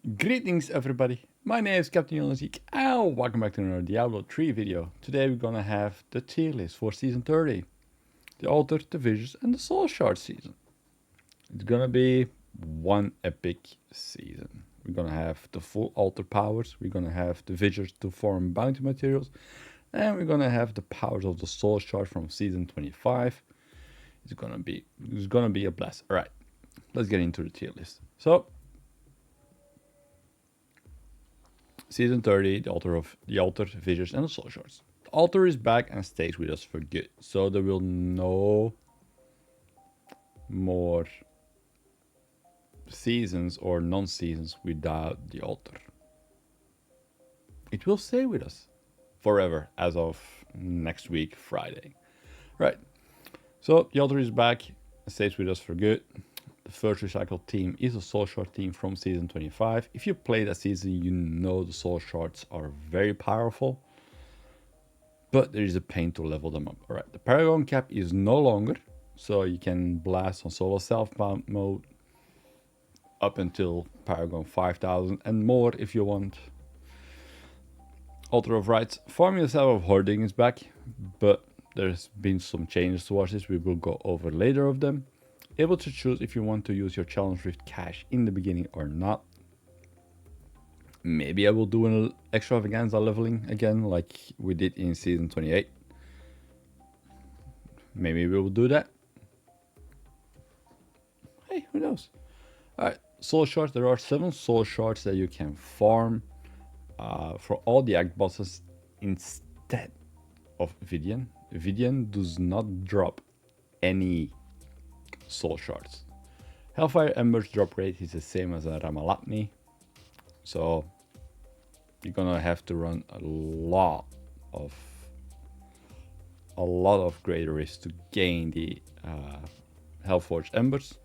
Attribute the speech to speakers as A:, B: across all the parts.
A: Greetings everybody, my name is Captain Honorseeker and welcome back to another Diablo 3 video. Today we're gonna have the tier list for season 30. The altar, the Fissures and the soul shard season. It's gonna be one epic season. We're gonna have the full altar powers, we're gonna have the Fissures to form bounty materials, and we're gonna have the powers of the soul shard from season 25. It's gonna be a blast. Alright, let's get into the tier list. So Season 30, the altar, Fissures, and the soul shards. The altar is back and stays with us for good, so there will no more seasons or non-seasons without the altar. It will stay with us forever as of next week, Friday. Right, so the altar is back and stays with us for good. The first recycled team is a soul shard team from season 25. If you play that season, you know the soul shards are very powerful, but there is a pain to level them up. Alright, the Paragon cap is no longer, so you can blast on solo self-bound mode up until Paragon 5000 and more if you want. Altar of Rites, Farming yourself of Hoarding is back, but there's been some changes towards this. We will go over later of them. Able to choose if you want to use your challenge rift cash in the beginning or not. Maybe I will do an extravaganza leveling again like we did in season 28. Maybe we will do that. Hey, who knows? Alright, soul shards. There are 7 soul shards that you can farm for all the act bosses instead of Vidian. Vidian does not drop any soul shards. Hellfire Ember's drop rate is the same as a Ramalatni, so you're gonna have to run a lot of greater risk to gain the Hellforged Embers.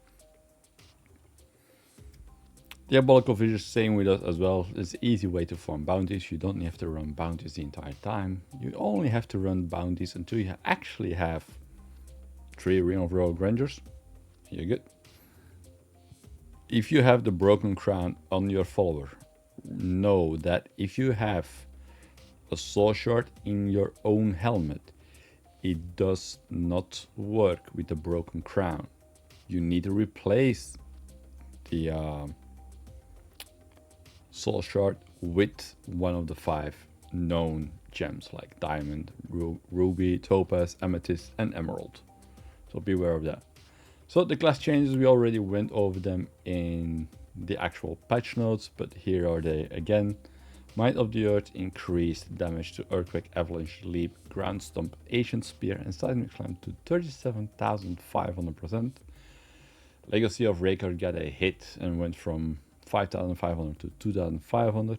A: Diabolical Fissures staying with us as well. It's an easy way to farm bounties. You don't have to run bounties the entire time. You only have to run bounties until you actually have 3 Ring of Royal Rangers. You're good. If you have the broken crown on your follower, know that if you have a soul shard in your own helmet, it does not work with the broken crown. You need to replace the soul shard with one of the 5 known gems like diamond, ruby, topaz, amethyst and emerald. So beware of that. So the class changes, we already went over them in the actual patch notes, but here are they again. Might of the Earth increased damage to Earthquake, Avalanche, Leap, Ground Stomp, Ancient Spear and Seismic Slam to 37,500%. Legacy of Raker got a hit and went from 5,500 to 2,500.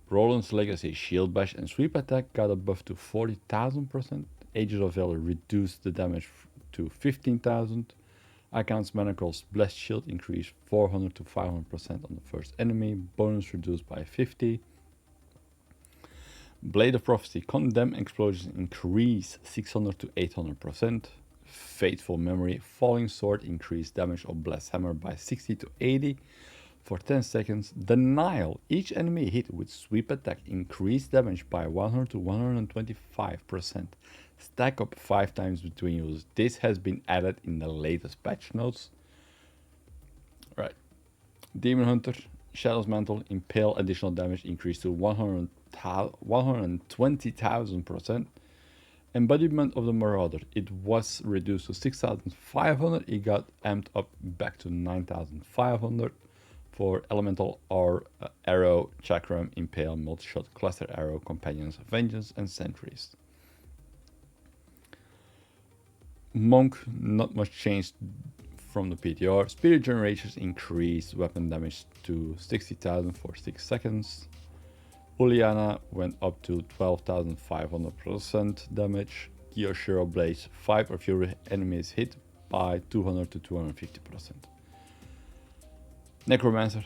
A: Roland's Legacy Shield Bash and Sweep Attack got a buff to 40,000%. Ages of Valor reduced the damage to 15,000. Icons Manacle's Blessed Shield increased 400 to 500% on the first enemy. Bonus reduced by 50. Blade of Prophecy Condemn Explosions increase 600 to 800%. Fateful Memory Falling Sword increased damage of Blessed Hammer by 60 to 80 for 10 seconds. Denial. Each enemy hit with Sweep Attack increased damage by 100 to 125%. Stack up 5 times between users. This has been added in the latest patch notes. Right. Demon Hunter, Shadow's Mantle, Impale additional damage increased to 120,000%. Embodiment of the Marauder, it was reduced to 6,500. It got amped up back to 9,500 for Elemental Arrow, Chakram, Impale, Multi-Shot, Cluster Arrow, Companions, Vengeance and Sentries. Monk, not much changed from the PTR. Spirit Generators increased weapon damage to 60,000 for 6 seconds. Uliana went up to 12,500% damage. Kyoshiro Blaze, 5 of your enemies hit by 200 to 250%. Necromancer.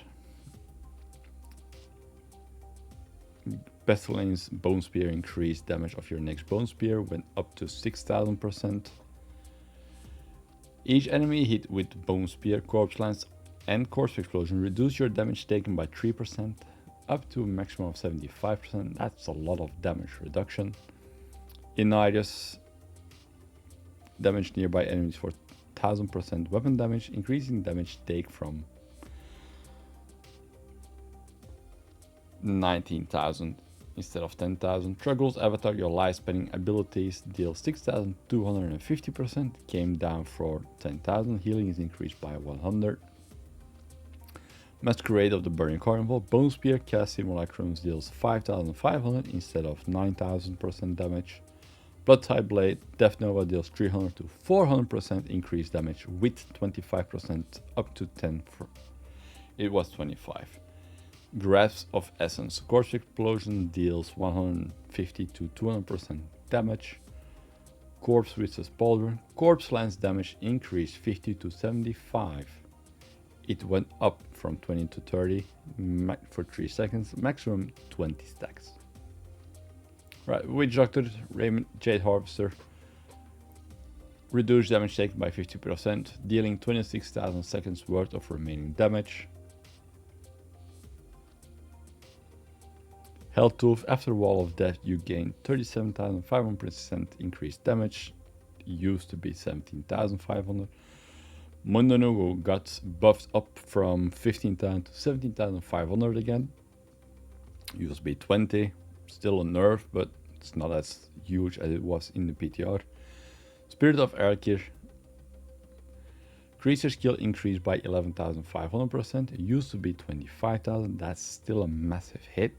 A: Bestlane's Bone Spear increased damage of your next Bone Spear, went up to 6,000%. Each enemy hit with Bone Spear Corpse Lance and Corpse Explosion reduce your damage taken by 3%, up to a maximum of 75%. That's a lot of damage reduction. Ignite damage nearby enemies for 1000% weapon damage, increasing damage take from 19,000 instead of 10,000. Struggles Avatar, your life spending abilities deal 6,250%, came down for 10,000. Healing is increased by 100. Masquerade of the Burning Carnival, Bone Spear, cast Simulacrums deals 5,500 instead of 9,000% damage. Blood Type Blade, Death Nova deals 300 to 400% increased damage with 25% up to 10. It was 25. Grasp of Essence, Corpse Explosion deals 150 to 200% damage. Corpse Witch's Pauldron, Corpse Lance damage increased 50 to 75. It went up from 20 to 30 for 3 seconds, maximum 20 stacks. Right, Witch Doctor, Raymond Jade Harvester, reduced damage taken by 50%, dealing 26,000 seconds worth of remaining damage. Health Tooth, after Wall of Death you gain 37,500% increased damage, it used to be 17,500. Mundanugu got buffed up from 15,000 to 17,500 again. Used to be 20, still a nerf, but it's not as huge as it was in the PTR. Spirit of Erkir, creature skill increased by 11,500%. It used to be 25,000, that's still a massive hit.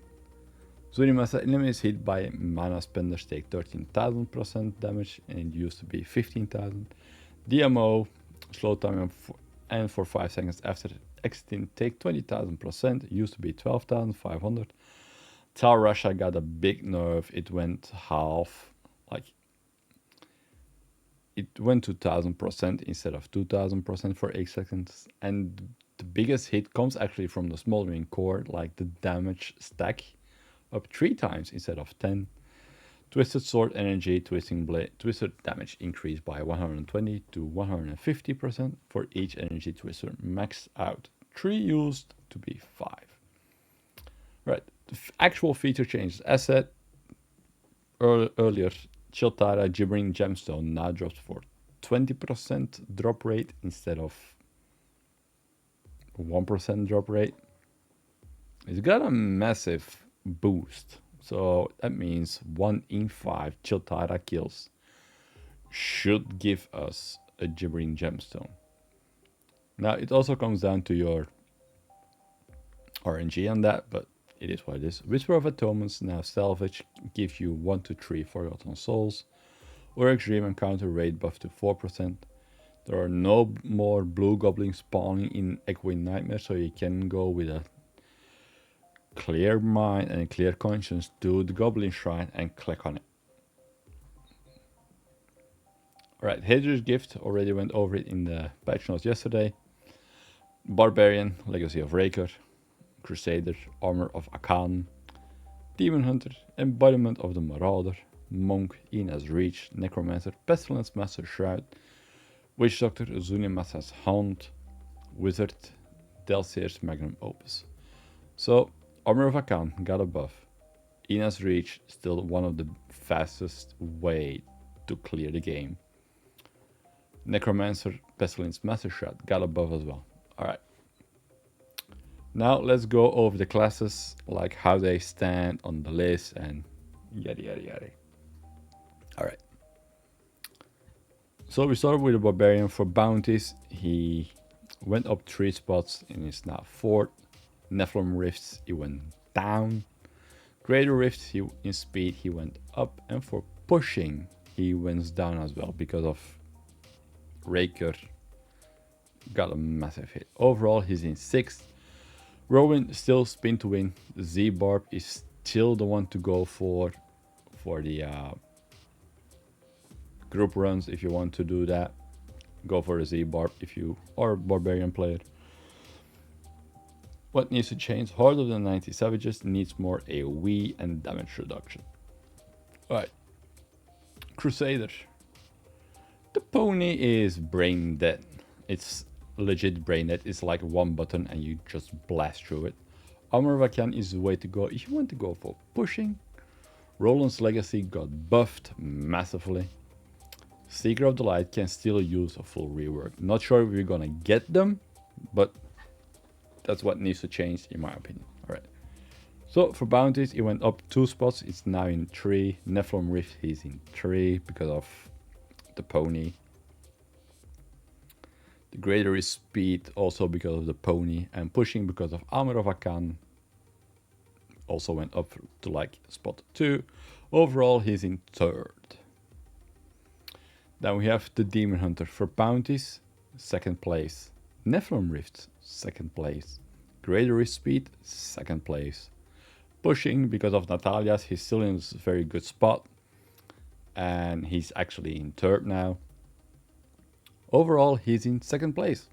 A: Zurimasa, enemies hit by mana spenders take 13,000% damage and it used to be 15,000. DMO, slow time and for 5 seconds after exiting take 20,000%, it used to be 12,500. Tal Russia got a big nerf, it went half, like it went to 1000% instead of 2000% for 8 seconds. And the biggest hit comes actually from the smoldering core, like the damage stack up 3 times instead of 10. Twisted Sword Energy, Twisting Blade, Twisted damage increased by 120 to 150% for each energy twister, maxed out. 3 used to be 5. Right, the actual feature changes. As said earlier, Chiltara Gibbering Gemstone now drops for 20% drop rate instead of 1% drop rate. It's got a massive boost. So that means 1 in 5 Chiltara kills should give us a Gibbering Gemstone. Now it also comes down to your RNG on that, but it is what it is. Whisper of Atonements, now salvage, give you 1 to 3 Forgotten Souls. Or Extreme Encounter rate buff to 4%. There are no more blue goblins spawning in Echoing Nightmare, so you can go with a clear mind and a clear conscience to the Goblin Shrine and click on it. Alright, Hader's Gift, already went over it in the patch notes yesterday. Barbarian, Legacy of Raker. Crusader, Armor of Akan. Demon Hunter, Embodiment of the Marauder. Monk, Ina's Reach. Necromancer, Pestilence Master Shroud. Witch Doctor, Azunia Massa's Hound. Wizard, Delcier's Magnum Opus. So, Armor of Akan got a buff. Ina's Reach, still one of the fastest way to clear the game. Necromancer, Pestilence Master Shroud got a buff as well. Alright. Now let's go over the classes, like how they stand on the list and yada yada yada. Alright. So we started with the Barbarian. For bounties, he went up 3 spots and is now 4th. Nephilim Rifts, he went down. Greater Rifts, in speed, he went up. And for pushing, he went down as well because of Raker got a massive hit. Overall, he's in 6th. Rowan still spin to win. Z-Barb is still the one to go for the group runs. If you want to do that, go for the Z-Barb if you are a Barbarian player. What needs to change? Harder than 90 Savages needs more AoE and damage reduction. Alright. Crusader. The pony is brain dead. It's legit brain dead. It's like one button and you just blast through it. Armor of Akan is the way to go if you want to go for pushing. Roland's Legacy got buffed massively. Seeker of the Light can still use a full rework. Not sure if we're gonna get them, but that's what needs to change in my opinion. Alright. So for bounties, it went up 2 spots. It's now in 3. Nephilim Rift, he's in 3 because of the pony. The greater is speed also because of the pony, and pushing because of Armor of Akan also went up to like spot 2. Overall, he's in 3rd. Then we have the Demon Hunter for bounties, 2nd place. Nephilim Rift, 2nd place. Greater is speed, 2nd place. Pushing because of Natalia's, he's still in a very good spot, and he's actually in 3rd now. Overall, he's in 2nd place.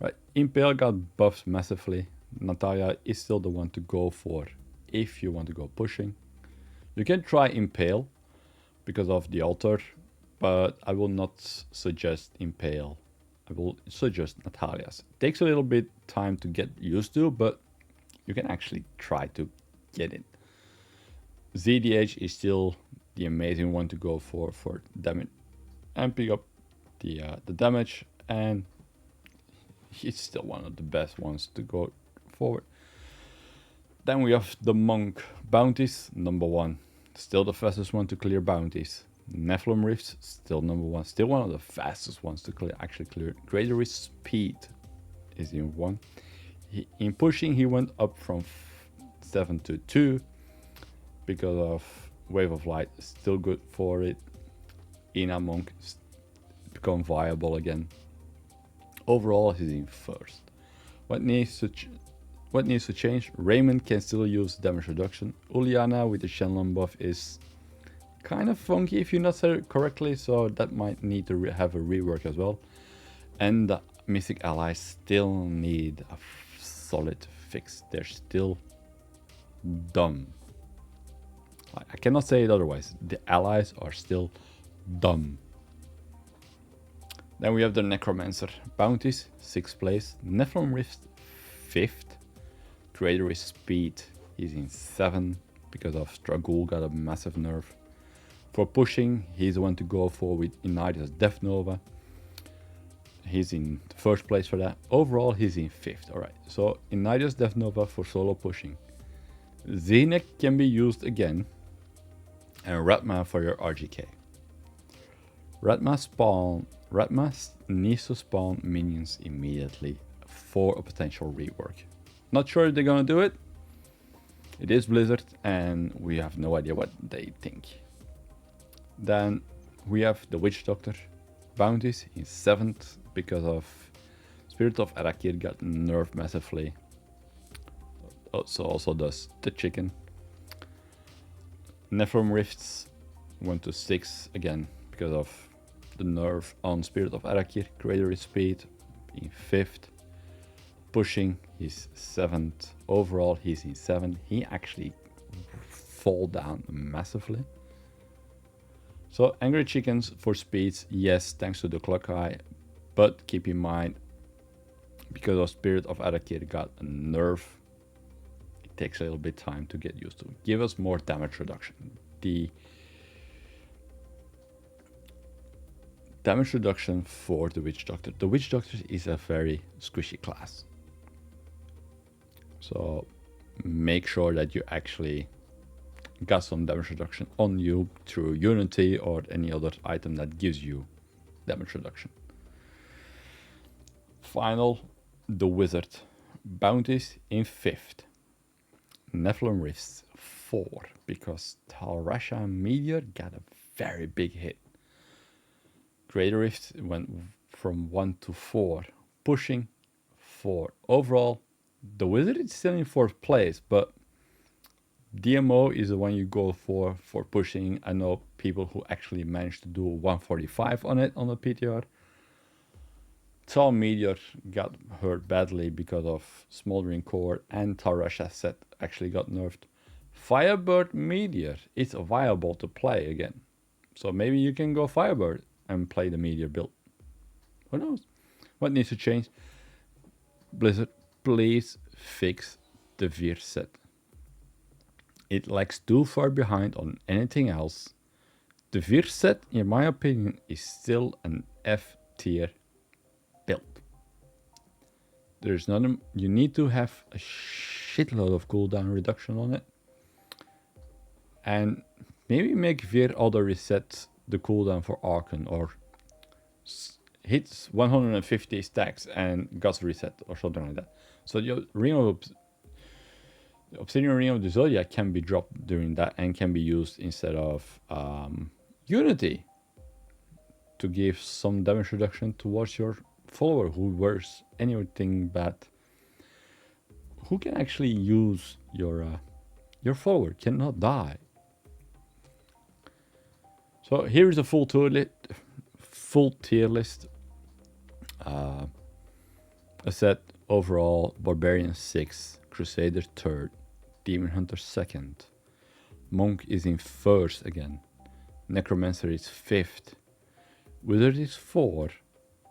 A: Right, Impale got buffed massively. Natalia is still the one to go for if you want to go pushing. You can try Impale because of the altar, but I will not suggest Impale. I will suggest Natalia's. It takes a little bit time to get used to, but you can actually try to get it. ZDH is still the amazing one to go for damage and pick up the damage, and he's still one of the best ones to go forward. Then we have the Monk bounties, number 1. Still the fastest one to clear bounties. Nephilim Rifts, still number 1. Still one of the fastest ones to actually clear. Greater Risk Speed is in 1. In pushing, he went up from 7 to 2 because of Wave of Light. Still good for it. Ina Monk become viable again. Overall, he's in 1st. What needs to change? Raymond can still use damage reduction. Uliana with the Shenlong buff is kind of funky if you not say it correctly, so that might need to have a rework as well. And the Mystic Allies still need a solid fix. They're still dumb. I cannot say it otherwise. The allies are still dumb. Then we have the Necromancer bounties, 6th place. Nephilim Rift, 5th. Greater is speed, he's in 7 because of Stragul got a massive nerf. For pushing, he's the one to go for with Inarius Death Nova. He's in 1st place for that. Overall, he's in 5th. Alright, so Inarius Death Nova for solo pushing. Zenek can be used again. And Ratma for your RGK. Ratma needs to spawn minions immediately for a potential rework. Not sure if they're gonna do it. It is Blizzard and we have no idea what they think. Then we have the Witch Doctor bounties in 7th because of Spirit of Arakir got nerfed massively. So also does the chicken. Nephilim Rifts went to 6 again because of the nerf on Spirit of Arakir. Greater speed in 5th. Pushing, he's 7th. Overall, he's in 7th. He actually fall down massively. So Angry Chickens for speeds, yes, thanks to the clock eye. But keep in mind, because of Spirit of Arakir got a nerf, it takes a little bit time to get used to. Give us more damage reduction. The damage reduction for the Witch Doctor. The Witch Doctor is a very squishy class. So make sure that you actually got some damage reduction on you through Unity or any other item that gives you damage reduction. Final, the Wizard. Bounties in 5th. Nephilim Rifts 4 because Talrasha Meteor got a very big hit. Greater Rift went from 1 to 4. Pushing 4. Overall, the Wizard is still in 4th place, but DMO is the one you go for pushing. I know people who actually managed to do 145 on it on the PTR. Tall Meteor got hurt badly because of Smoldering Core, and Talrasha set actually got nerfed. Firebird Meteor is viable to play again. So maybe you can go Firebird and play the Meteor build. Who knows? What needs to change? Blizzard, please fix the Veer set. It lags too far behind on anything else. The Veer set, in my opinion, is still an F tier build. There's none. You need to have a shitload of cooldown reduction on it, and maybe make Veer auto reset the cooldown for Archon, or hits 150 stacks and Guts reset or something like that. So your Obsidian Ring of the Zodiac can be dropped during that and can be used instead of Unity to give some damage reduction towards your follower who wears anything bad. Who can actually use your follower cannot die. So here is a full tier list. I said overall Barbarian 6, Crusader 3rd, Demon Hunter 2nd, Monk is in 1st again, Necromancer is 5th, Wizard is 4,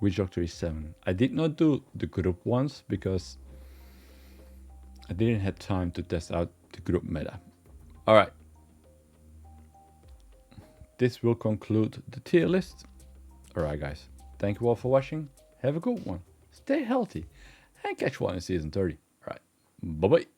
A: Witch Doctor is 7. I did not do the group ones because I didn't have time to test out the group meta. Alright. This will conclude the tier list. Alright guys, thank you all for watching. Have a good one. Stay healthy. And catch you all in season 30. Alright. Bye bye.